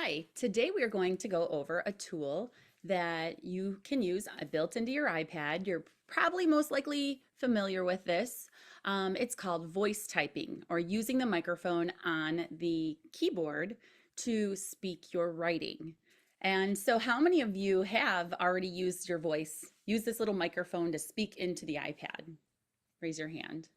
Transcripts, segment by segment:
Hi, today we are going to go over a tool that you can use built into your iPad. You're probably most likely familiar with this. It's called voice typing, or using the microphone on the keyboard to speak your writing. And so how many of you have already used your voice, use this little microphone to speak into the iPad? Raise your hand.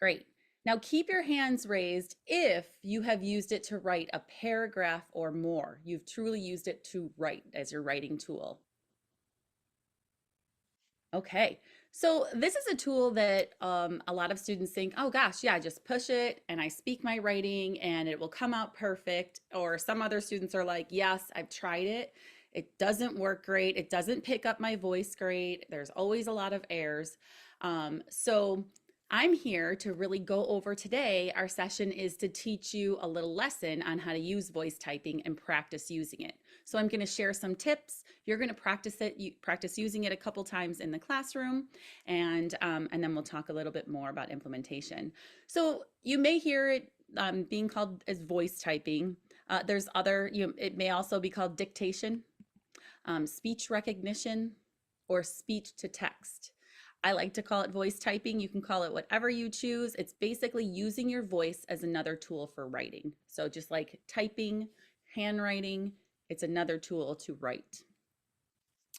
Great. Now keep your hands raised if you have used it to write a paragraph or more. You've truly used it to write as your writing tool. Okay, so this is a tool that a lot of students think, oh gosh, yeah, just push it and I speak my writing and it will come out perfect. Or some other students are like, yes, I've tried it. It doesn't work great. It doesn't pick up my voice great. There's always a lot of errors. So I'm here to really go over today. Our session is to teach you a little lesson on how to use voice typing and practice using it. So I'm going to share some tips. You're going to practice it, practice using it a couple times in the classroom, and then we'll talk a little bit more about implementation. So you may hear it being called as voice typing. There's other, it may also be called dictation, speech recognition, or speech to text. I like to call it voice typing. You can call it whatever you choose. It's basically using your voice as another tool for writing. So just like typing, handwriting, it's another tool to write.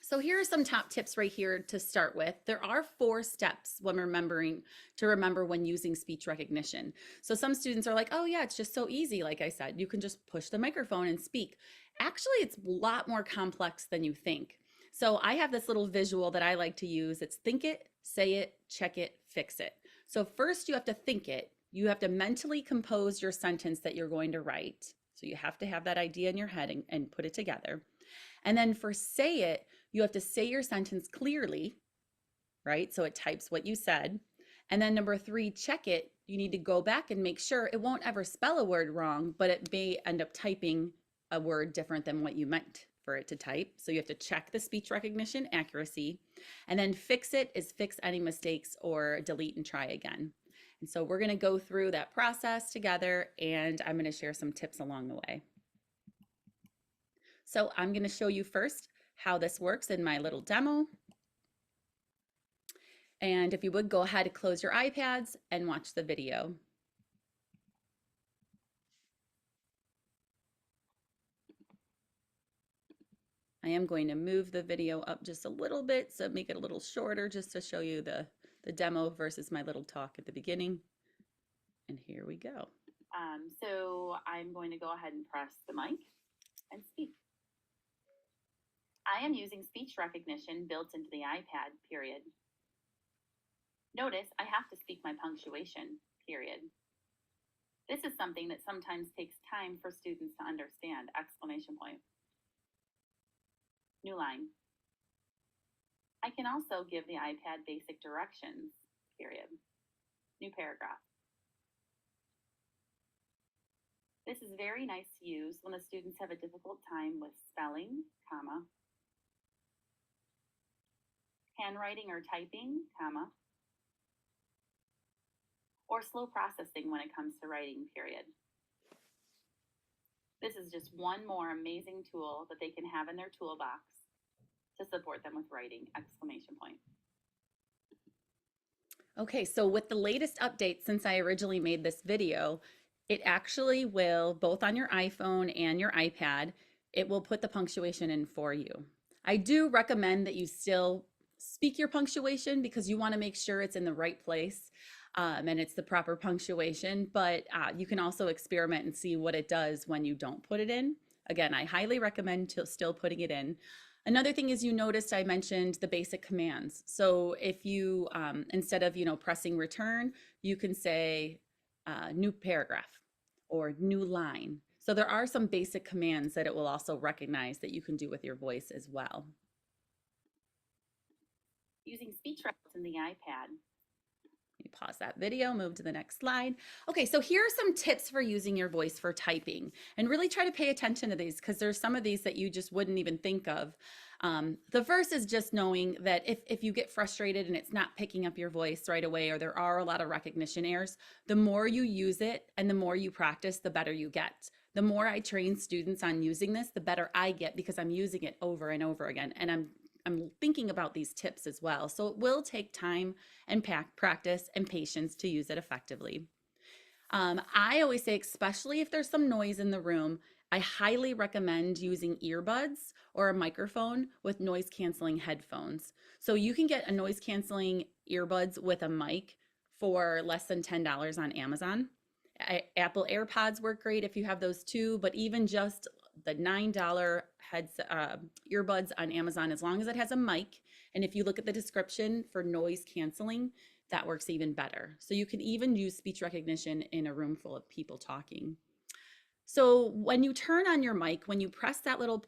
So here are some top tips right here to start with. There are 4 steps when remember when using speech recognition. So some students are like, oh yeah, it's just so easy. Like I said, you can just push the microphone and speak. Actually, it's a lot more complex than you think. So I have this little visual that I like to use. It's think it, say it, check it, fix it. So first you have to think it. You have to mentally compose your sentence that you're going to write. So you have to have that idea in your head and put it together. And then for say it, you have to say your sentence clearly, right? So it types what you said. And then number 3, check it. You need to go back and make sure it won't ever spell a word wrong, but it may end up typing a word different than what you meant for it to type. So you have to check the speech recognition accuracy. And then fix it is fix any mistakes or delete and try again. And so we're going to go through that process together, and I'm going to share some tips along the way. So I'm going to show you first how this works in my little demo. And if you would, go ahead and close your iPads and watch the video. I am going to move the video up just a little bit, so make it a little shorter just to show you the demo versus my little talk at the beginning. And here we go. So I'm going to go ahead and press the mic and speak. I am using speech recognition built into the iPad, period. Notice I have to speak my punctuation, period. This is something that sometimes takes time for students to understand, exclamation point. New line. I can also give the iPad basic directions, period. New paragraph. This is very nice to use when the students have a difficult time with spelling, comma, handwriting or typing, comma, or slow processing when it comes to writing, period. This is just one more amazing tool that they can have in their toolbox to support them with writing, exclamation point. Okay, so with the latest update since I originally made this video, it actually will, both on your iPhone and your iPad, it will put the punctuation in for you. I do recommend that you still speak your punctuation because you want to make sure it's in the right place and it's the proper punctuation, but you can also experiment and see what it does when you don't put it in. Again, I highly recommend still putting it in. Another thing is, you noticed I mentioned the basic commands. So if you, instead of, pressing return, you can say new paragraph or new line. So there are some basic commands that it will also recognize that you can do with your voice as well. Using speech in the iPad. Let me pause that video, move to the next slide. Okay, so here are some tips for using your voice for typing, and really try to pay attention to these because there's some of these that you just wouldn't even think of. The first is just knowing that if you get frustrated and it's not picking up your voice right away, or there are a lot of recognition errors, the more you use it and the more you practice, the better you get. The more I train students on using this, the better I get because I'm using it over and over again. And I'm thinking about these tips as well. So it will take time and practice and patience to use it effectively. I always say, especially if there's some noise in the room, I highly recommend using earbuds or a microphone with noise canceling headphones. So you can get a noise canceling earbuds with a mic for less than $10 on Amazon. Apple AirPods work great if you have those too, but even just the $9 earbuds on Amazon, as long as it has a mic, and if you look at the description for noise canceling, that works even better. So you can even use speech recognition in a room full of people talking. So when you turn on your mic, when you press that little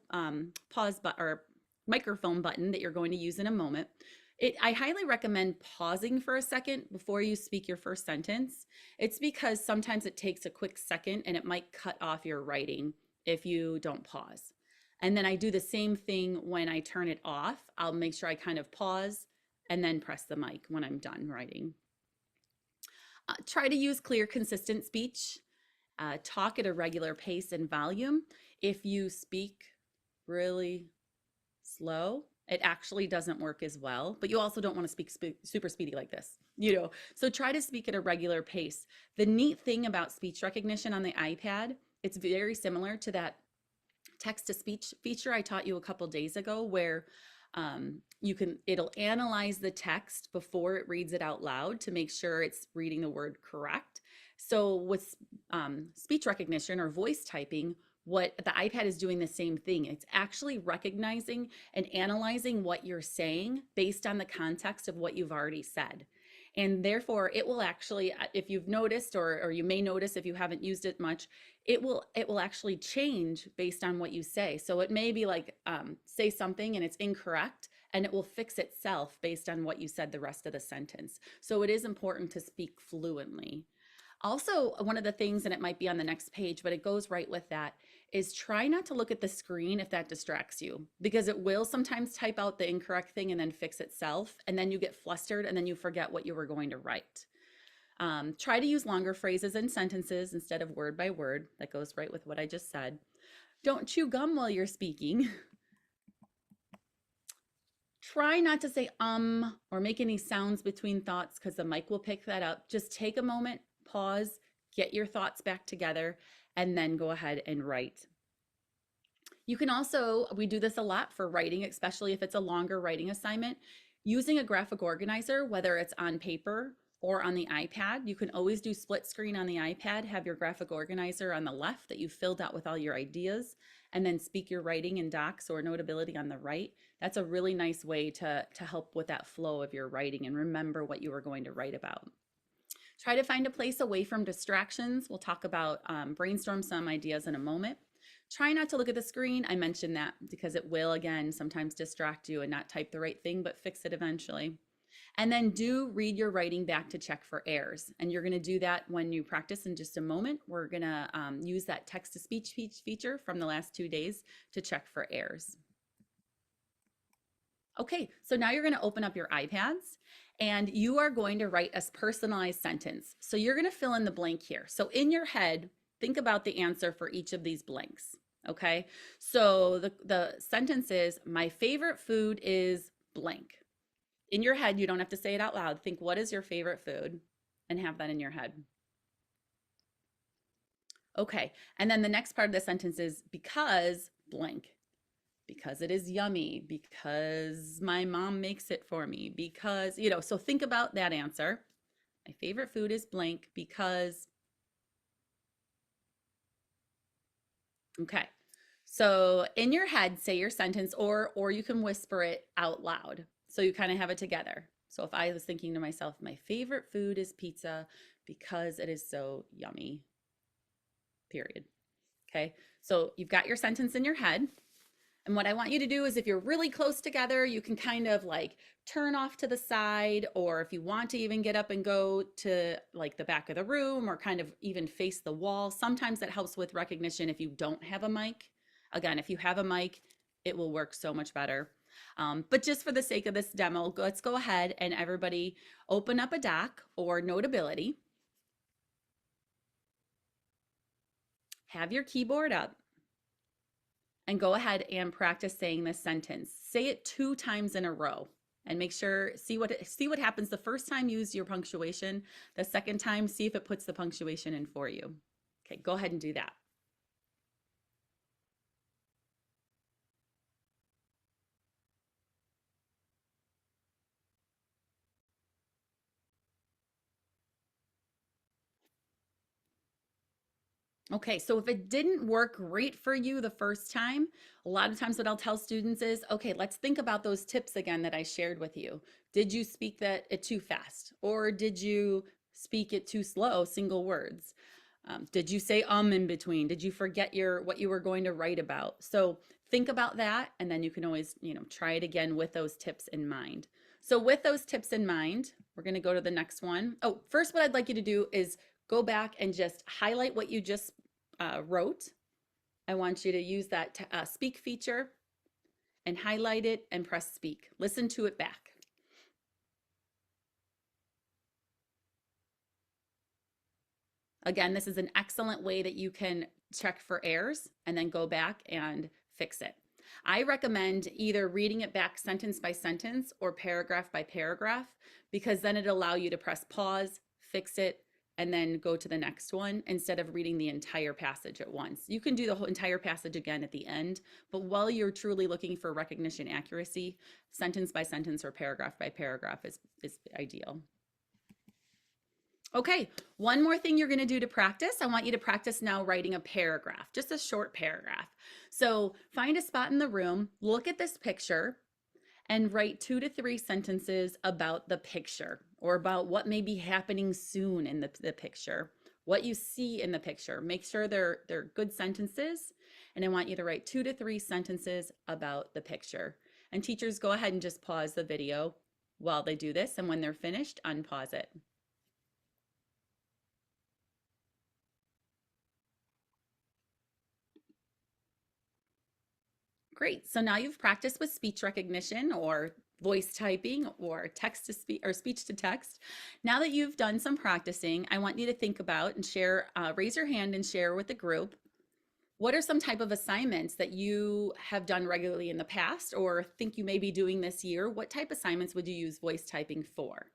pause button or microphone button that you're going to use in a moment, I highly recommend pausing for a second before you speak your first sentence. It's because sometimes it takes a quick second and it might cut off your writing if you don't pause. And then I do the same thing when I turn it off. I'll make sure I kind of pause and then press the mic when I'm done writing. Try to use clear, consistent speech. Talk at a regular pace and volume. If you speak really slow, it actually doesn't work as well, but you also don't want to speak super speedy like this, so try to speak at a regular pace. The neat thing about speech recognition on the iPad, it's very similar to that text to speech feature I taught you a couple days ago, where it'll analyze the text before it reads it out loud to make sure it's reading the word correct. So with speech recognition or voice typing, what the iPad is doing the same thing. It's actually recognizing and analyzing what you're saying based on the context of what you've already said. And therefore, it will actually, if you've noticed, or you may notice if you haven't used it much, it will actually change based on what you say. So it may be like, say something and it's incorrect, and it will fix itself based on what you said the rest of the sentence. So it is important to speak fluently. Also, one of the things, and it might be on the next page, but it goes right with that, is try not to look at the screen if that distracts you, because it will sometimes type out the incorrect thing and then fix itself, and then you get flustered and then you forget what you were going to write. Try to use longer phrases and sentences instead of word by word. That goes right with what I just said. Don't chew gum while you're speaking. Try not to say or make any sounds between thoughts, because the mic will pick that up. Just take a moment, pause, get your thoughts back together, and then go ahead and write. You can also, we do this a lot for writing, especially if it's a longer writing assignment, using a graphic organizer, whether it's on paper or on the iPad. You can always do split screen on the iPad, have your graphic organizer on the left that you filled out with all your ideas, and then speak your writing in docs or Notability on the right. That's a really nice way to help with that flow of your writing and remember what you were going to write about. Try to find a place away from distractions. We'll talk about brainstorm some ideas in a moment. Try not to look at the screen. I mentioned that because it will, again, sometimes distract you and not type the right thing, but fix it eventually. And then do read your writing back to check for errors. And you're going to do that when you practice in just a moment. We're going to use that text to speech feature from the last 2 days to check for errors. Okay, so now you're going to open up your iPads and you are going to write a personalized sentence. So you're going to fill in the blank here. So in your head, think about the answer for each of these blanks. Okay, so the sentence is, my favorite food is blank. In your head, you don't have to say it out loud. Think, what is your favorite food? And have that in your head. Okay, and then the next part of the sentence is, because blank. Because it is yummy, because my mom makes it for me, because, so think about that answer. My favorite food is blank because, okay. So in your head, say your sentence, or you can whisper it out loud. So you kind of have it together. So if I was thinking to myself, my favorite food is pizza because it is so yummy, period. Okay. So you've got your sentence in your head. And what I want you to do is, if you're really close together, you can kind of like turn off to the side, or if you want to even get up and go to like the back of the room or kind of even face the wall. Sometimes that helps with recognition if you don't have a mic. Again, if you have a mic, it will work so much better. But just for the sake of this demo, let's go ahead and everybody open up a doc or Notability. have your keyboard up and go ahead and practice saying this sentence. Say it 2 times in a row and make sure, see what happens the first time. Use your punctuation. The second time, see if it puts the punctuation in for you. Okay, go ahead and do that. Okay, so if it didn't work great for you the first time, a lot of times what I'll tell students is, okay, let's think about those tips again that I shared with you. Did you speak it too fast? Or did you speak it too slow, single words? Did you say in between? Did you forget what you were going to write about? So think about that, and then you can always, try it again with those tips in mind. So with those tips in mind, we're going to go to the next one. Oh, first, what I'd like you to do is go back and just highlight what you just wrote. I want you to use that speak feature and highlight it and press speak. Listen to it back. Again, this is an excellent way that you can check for errors and then go back and fix it. I recommend either reading it back sentence by sentence or paragraph by paragraph, because then it'll allow you to press pause, fix it, and then go to the next one instead of reading the entire passage at once. You can do the whole entire passage again at the end, but while you're truly looking for recognition accuracy, sentence by sentence or paragraph by paragraph is ideal. Okay, one more thing you're going to do to practice. I want you to practice now writing a paragraph, just a short paragraph. So find a spot in the room, look at this picture, and write 2 to 3 sentences about the picture or about what may be happening soon in the picture, what you see in the picture. Make sure they're good sentences, and I want you to write 2 to 3 sentences about the picture. And teachers, go ahead and just pause the video while they do this, and when they're finished, unpause it. Great. So now you've practiced with speech recognition or voice typing or text to speech or speech to text. Now that you've done some practicing, I want you to think about and share, raise your hand and share with the group. What are some type of assignments that you have done regularly in the past or think you may be doing this year? What type of assignments would you use voice typing for?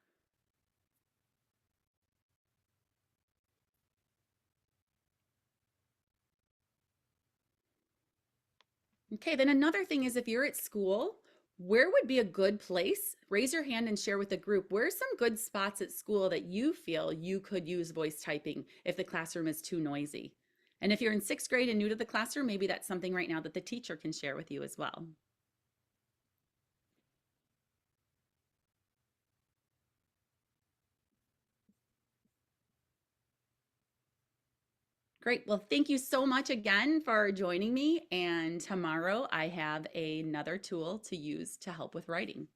Okay, then another thing is if you're at school, where would be a good place? Raise your hand and share with the group. Where's some good spots at school that you feel you could use voice typing if the classroom is too noisy? And if you're in 6th grade and new to the classroom, maybe that's something right now that the teacher can share with you as well. Great. Well, thank you so much again for joining me. And tomorrow I have another tool to use to help with writing.